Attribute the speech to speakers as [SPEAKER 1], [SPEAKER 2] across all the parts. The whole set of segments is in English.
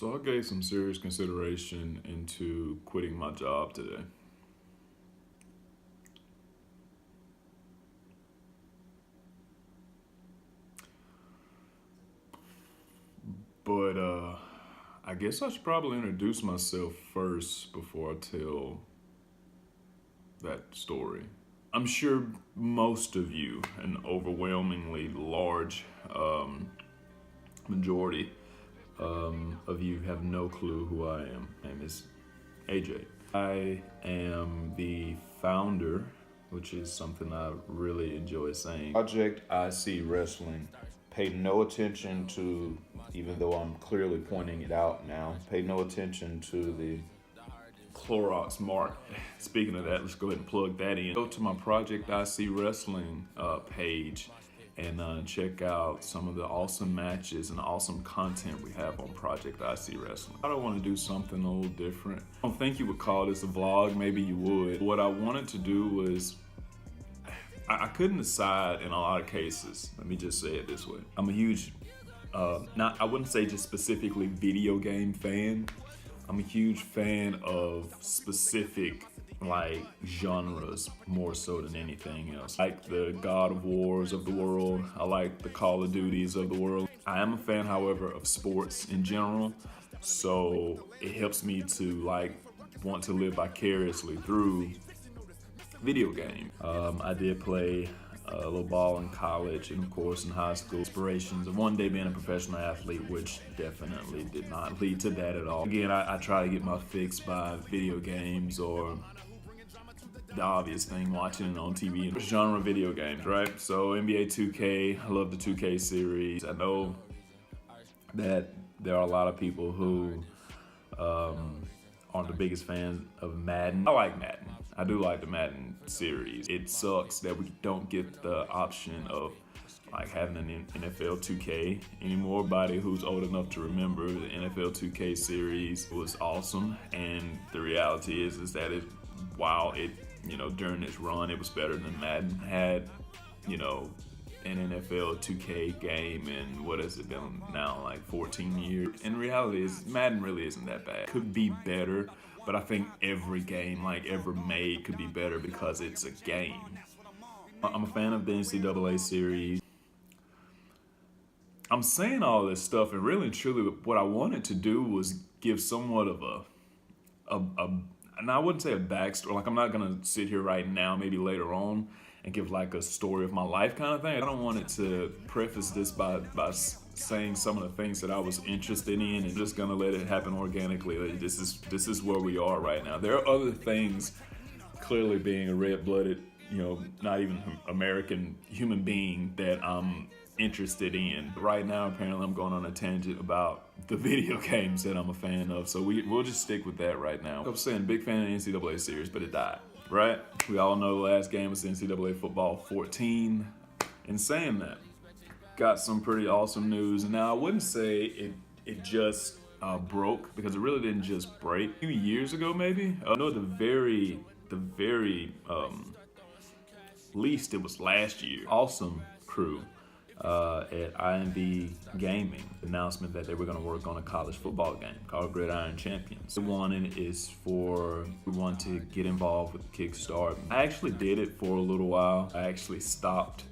[SPEAKER 1] So I gave some serious consideration into quitting my job today. But I guess I should probably introduce myself first before I tell that story. I'm sure most of you, an overwhelmingly large majority of you, have no clue who I am. My name is AJ. I am the founder, which is something I really enjoy saying. Project I See Wrestling. Pay no attention to, even though I'm clearly pointing it out now, pay no attention to the Clorox mark. Speaking of that, let's go ahead and plug that in. Go to my Project I See Wrestling page and check out some of the awesome matches and awesome content we have on Project I See Wrestling. I don't want to do something a little different. I don't think you would call this a vlog, maybe you would. What I wanted to do was, I couldn't decide in a lot of cases. Let me just say it this way. I'm a huge, I wouldn't say just specifically video game fan. I'm a huge fan of specific genres more so than anything else. Like the God of Wars of the world. I like the Call of Duties of the world. I am a fan, however, of sports in general. So it helps me to want to live vicariously through video game. I did play a little ball in college and of course in high school. Aspirations of one day being a professional athlete, which definitely did not lead to that at all. Again, I try to get my fix by video games or the obvious thing, watching it on TV. Genre video games, right? So NBA 2K, I love the 2K series. I know that there are a lot of people who aren't the biggest fans of Madden. I like Madden. I do like the Madden series. It sucks that we don't get the option of having an NFL 2K anymore. Everybody who's old enough to remember the NFL 2K series was awesome, and the reality is that while it, during its run, it was better than Madden had, an NFL 2K game, and what has it been now, 14 years? In reality, Madden really isn't that bad. Could be better, but I think every game ever made could be better because it's a game. I'm a fan of the NCAA series. I'm saying all this stuff, and really and truly what I wanted to do was give somewhat of and I wouldn't say a backstory. I'm not gonna sit here right now, maybe later on, and give a story of my life kind of thing. I don't want it to preface this by saying some of the things that I was interested in and just gonna let it happen organically. This is where we are right now. There are other things, clearly being a red-blooded, not even American human being, that I'm interested in. Right now, apparently, I'm going on a tangent about the video games that I'm a fan of, so we'll just stick with that right now. I was saying, big fan of the NCAA series, but it died. Right? We all know the last game was NCAA football 14. In saying that, got some pretty awesome news. And now I wouldn't say it just broke, because it really didn't just break. A few years ago, maybe. I know the very least, it was last year. Awesome crew at IMV Gaming announcement that they were going to work on a college football game called Gridiron Champions. The one is we want to get involved with Kickstart. I actually did it for a little while. I actually stopped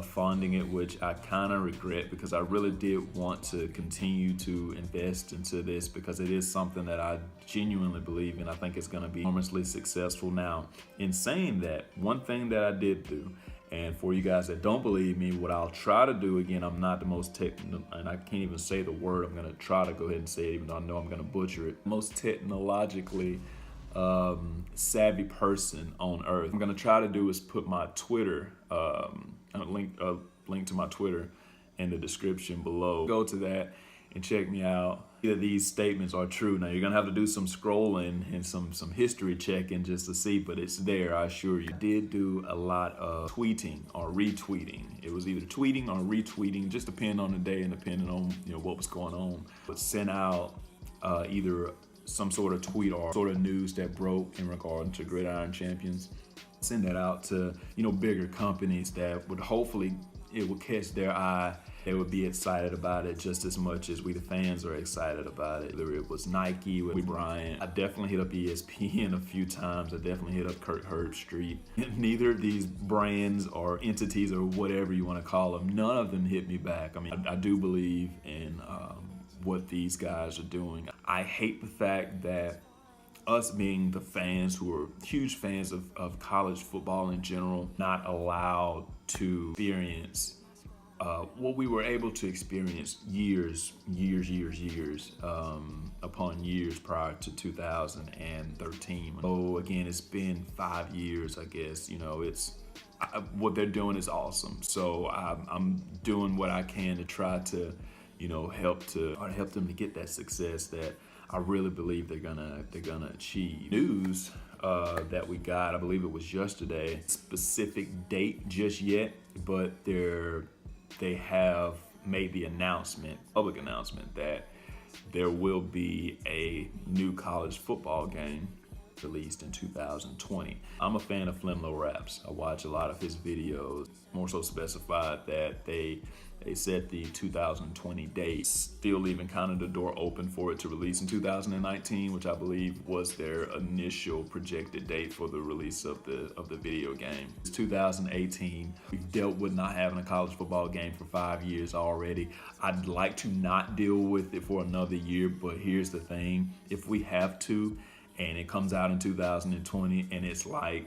[SPEAKER 1] funding it, which I kind of regret, because I really did want to continue to invest into this, because it is something that I genuinely believe in. I think it's going to be enormously successful. Now, in saying that, one thing that I did do, and for you guys that don't believe me, what I'll try to do, again, I'm not the most technical, and I can't even say the word. I'm gonna try to go ahead and say it, even though I know I'm gonna butcher it. Most technologically savvy person on earth. What I'm gonna try to do is put my Twitter, a link to my Twitter in the description below. Go to that and check me out. Either these statements are true. Now you're gonna have to do some scrolling and some history checking just to see, but it's there, I assure you. I did do a lot of tweeting or retweeting. It was either tweeting or retweeting, just depending on the day and depending on what was going on. But sent out either some sort of tweet or sort of news that broke in regard to Gridiron Champions. Send that out to bigger companies that would hopefully it will catch their eye they would be excited about it just as much as we the fans are excited about it. Whether it was Nike with Bryant, I definitely hit up ESPN a few times. I definitely hit up Kirk Herbstreit. Neither of these brands or entities or whatever you want to call them, none of them hit me back. I mean, I do believe in what these guys are doing. I hate the fact that us being the fans who are huge fans of college football in general, not allowed to experience what we were able to experience years upon years prior to 2013. So again, it's been 5 years, I guess. You know, what they're doing is awesome. So I'm doing what I can to try to, you know, help them to get that success that I really believe they're gonna achieve. News that we got, I believe it was yesterday, specific date just yet, but they have made the public announcement that there will be a new college football game released in 2020. I'm a fan of Flimlo Raps. I watch a lot of his videos. More so specified that they set the 2020 date, still leaving kind of the door open for it to release in 2019, which I believe was their initial projected date for the release of the video game. It's 2018. We've dealt with not having a college football game for 5 years already. I'd like to not deal with it for another year, but here's the thing: if we have to, and it comes out in 2020, and it's like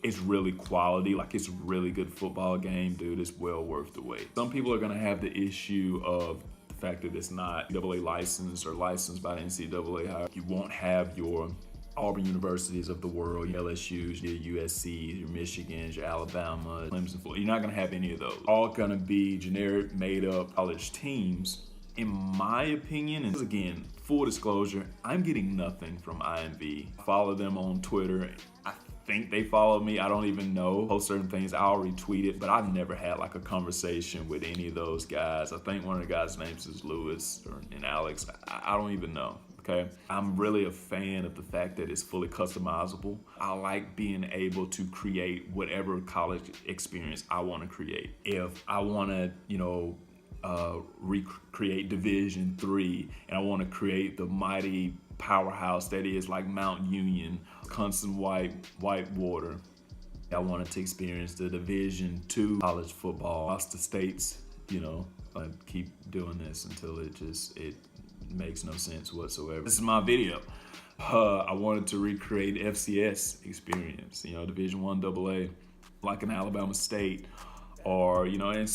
[SPEAKER 1] it's really quality, like it's a really good football game, dude, it's well worth the wait. Some people are gonna have the issue of the fact that it's not NCAA licensed or licensed by the NCAA. You won't have your Auburn universities of the world, your LSUs, your USCs, your Michigans, your Alabama, Clemson. You're not gonna have any of those. All gonna be generic, made up college teams. In my opinion, and again, full disclosure, I'm getting nothing from IMV. I follow them on Twitter. I think they follow me. I don't even know. Post certain things, I'll retweet it, but I've never had like a conversation with any of those guys. I think one of the guys' names is Lewis and Alex. I don't even know. Okay, I'm really a fan of the fact that it's fully customizable. I like being able to create whatever college experience I want to create. If I want to, you know, recreate Division III, and I want to create the mighty powerhouse that is like Mount Union, Wisconsin Whitewater. I wanted to experience the Division II college football across the states. You know, I keep doing this until it makes no sense whatsoever. This is my video. I wanted to recreate FCS experience, you know, Division I AA, like an Alabama State, or, you know, and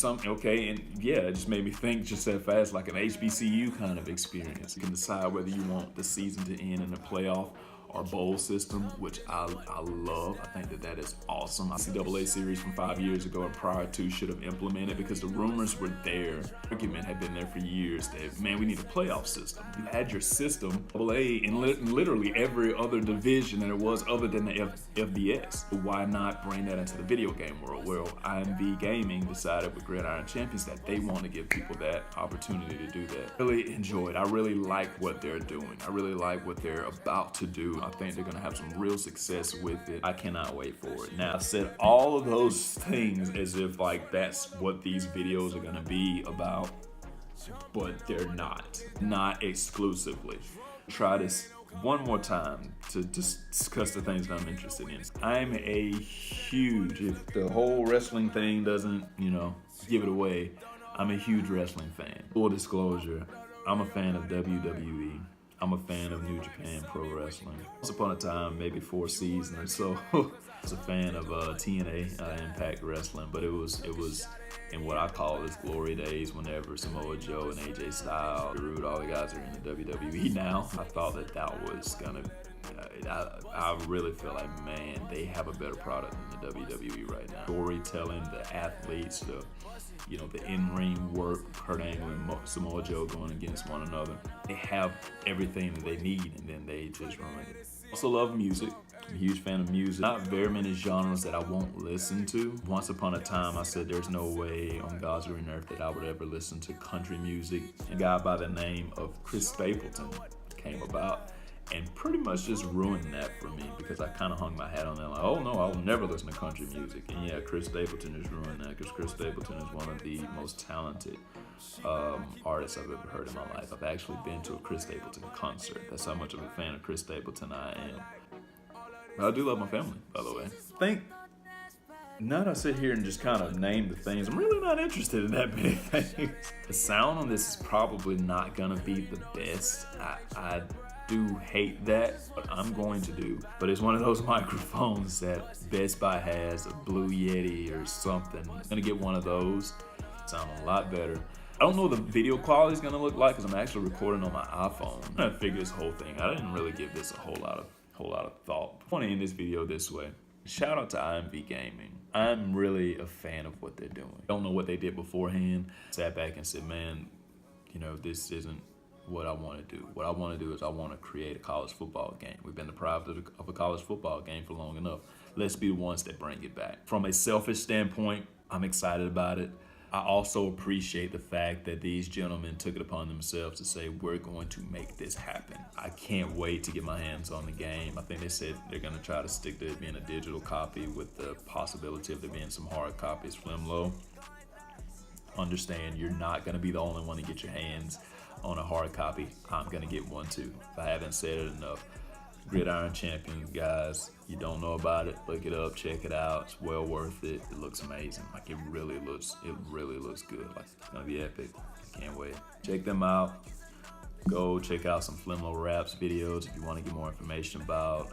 [SPEAKER 1] yeah, it just made me think just that fast, like an HBCU kind of experience. You can decide whether you want the season to end in a playoff or bowl system, which I love. I think that is awesome. NCAA series from 5 years ago and prior to should have implemented, because the rumors were there. The argument had been there for years that, man, we need a playoff system. You had your system, AA, in literally every other division that it was other than the FBS. Why not bring that into the video game world? Well, IMV Gaming decided with Gridiron Champions that they want to give people that opportunity to do that. Really enjoyed. I really like what they're doing. I really like what they're about to do. I think they're gonna have some real success with it. I cannot wait for it. Now, I said all of those things as if like that's what these videos are gonna be about, but they're not exclusively. Try this one more time to just discuss the things that I'm interested in. I'm a huge, if the whole wrestling thing doesn't, you know, give it away, I'm a huge wrestling fan. Full disclosure, I'm a fan of WWE. I'm a fan of New Japan Pro Wrestling. Once upon a time, maybe 4 seasons or so, I was a fan of TNA, Impact Wrestling, but it was in what I call its glory days, whenever Samoa Joe and AJ Styles, Rude, all the guys are in the WWE now. I thought that was gonna, I really feel like, man, they have a better product than the WWE right now. Storytelling, the athletes, the in-ring work, Kurt Angle and Samoa Joe going against one another. They have everything that they need, and then they just run it. Also love music. I'm a huge fan of music. Not very many genres that I won't listen to. Once upon a time, I said there's no way on God's green earth that I would ever listen to country music. A guy by the name of Chris Stapleton came about, and pretty much just ruined that for me because I kind of hung my hat on that, like, oh no, I will never listen to country music. And yeah, Chris Stapleton has ruined that because Chris Stapleton is one of the most talented artists I've ever heard in my life. I've actually been to a Chris Stapleton concert. That's how much of a fan of Chris Stapleton I am. But I do love my family, by the way. I think now that I sit here and just kind of name the things, I'm really not interested in that many things. The sound on this is probably not gonna be the best. I do hate that, but I'm going to do. But it's one of those microphones that Best Buy has, a Blue Yeti or something. I'm gonna get one of those. Sound a lot better. I don't know what the video quality is gonna look like because I'm actually recording on my iPhone. I'm trying to figure this whole thing. I didn't really give this a whole lot of thought. I want to end this video this way. Shout out to IMV Gaming. I'm really a fan of what they're doing. I don't know what they did beforehand. Sat back and said, man, you know, this isn't what I want to do. What I want to do is I want to create a college football game. We've been deprived of a college football game for long enough. Let's be the ones that bring it back. From a selfish standpoint, I'm excited about it. I also appreciate the fact that these gentlemen took it upon themselves to say, we're going to make this happen. I can't wait to get my hands on the game. I think they said they're going to try to stick to it being a digital copy with the possibility of there being some hard copies. Flim Low, understand you're not going to be the only one to get your hands on a hard copy. I'm going to get one too. If I haven't said it enough. Gridiron Champions, guys, you don't know about it, look it up, check it out. It's well worth it. It looks amazing. Like it really looks good. Like it's gonna be epic. I can't wait. Check them out. Go check out some Flimlo Raps videos if you want to get more information about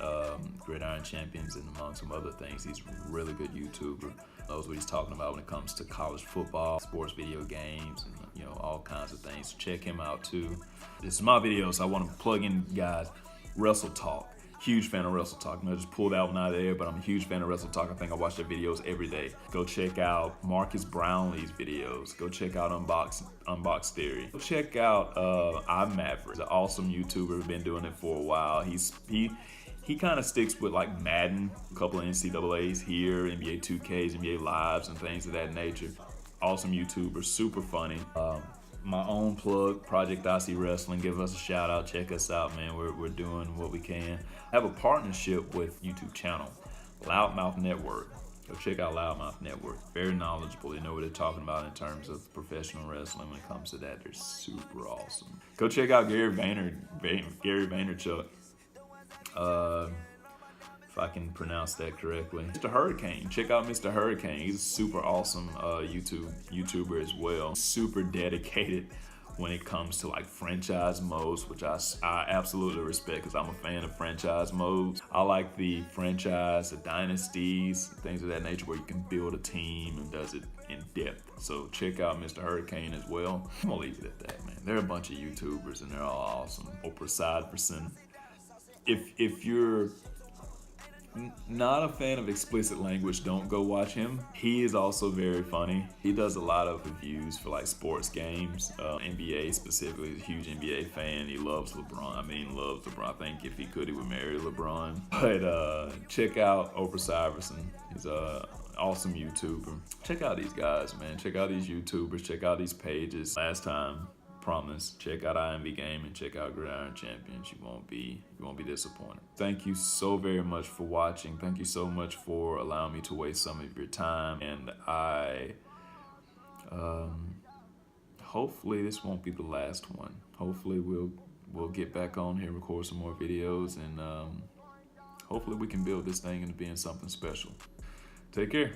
[SPEAKER 1] Gridiron Champions and among some other things. He's a really good YouTuber. Knows what he's talking about when it comes to college football, sports video games, and you know, all kinds of things. So check him out too. This is my video, so I want to plug in, guys. Wrestle Talk. Huge fan of Wrestle Talk. I just pulled that one out of there, but I'm a huge fan of Wrestle Talk. I think I watch their videos every day. Go check out Marcus Brownlee's videos. Go check out Unbox Theory. Go check out I'm Maverick. He's an awesome YouTuber. Been doing it for a while. He kind of sticks with like Madden, a couple of NCAAs here, NBA 2Ks, NBA Lives, and things of that nature. Awesome YouTuber, super funny. My own plug, Project IC Wrestling. Give us a shout out. Check us out, man. We're doing what we can. I have a partnership with YouTube channel, Loudmouth Network. Go check out Loudmouth Network. Very knowledgeable. They know what they're talking about in terms of professional wrestling. When it comes to that, they're super awesome. Go check out Gary Vaynerchuk. If I can pronounce that correctly. Mr. Hurricane, check out Mr. Hurricane. He's a super awesome YouTuber as well. Super dedicated when it comes to like franchise modes, which I absolutely respect because I'm a fan of franchise modes. I like the franchise, the dynasties, things of that nature where you can build a team and does it in depth. So check out Mr. Hurricane as well. I'm gonna leave it at that, man. There are a bunch of YouTubers and they're all awesome. Oprah Sideperson. If you're not a fan of explicit language, don't go watch him. He is also very funny. He does a lot of reviews for like sports games, NBA specifically. He's a huge NBA fan. He loves LeBron. Loves LeBron. I think if he could, he would marry LeBron. But check out Oprah Siverson. He's a awesome YouTuber. Check out these guys, man. Check out these YouTubers. Check out these pages. Last time, promise, check out IMV Gaming, check out Gridiron Champions. You won't be disappointed. Thank you so very much for watching. Thank you so much for allowing me to waste some of your time. And I hopefully this won't be the last one. Hopefully we'll get back on here, record some more videos, and hopefully we can build this thing into being something special. Take care.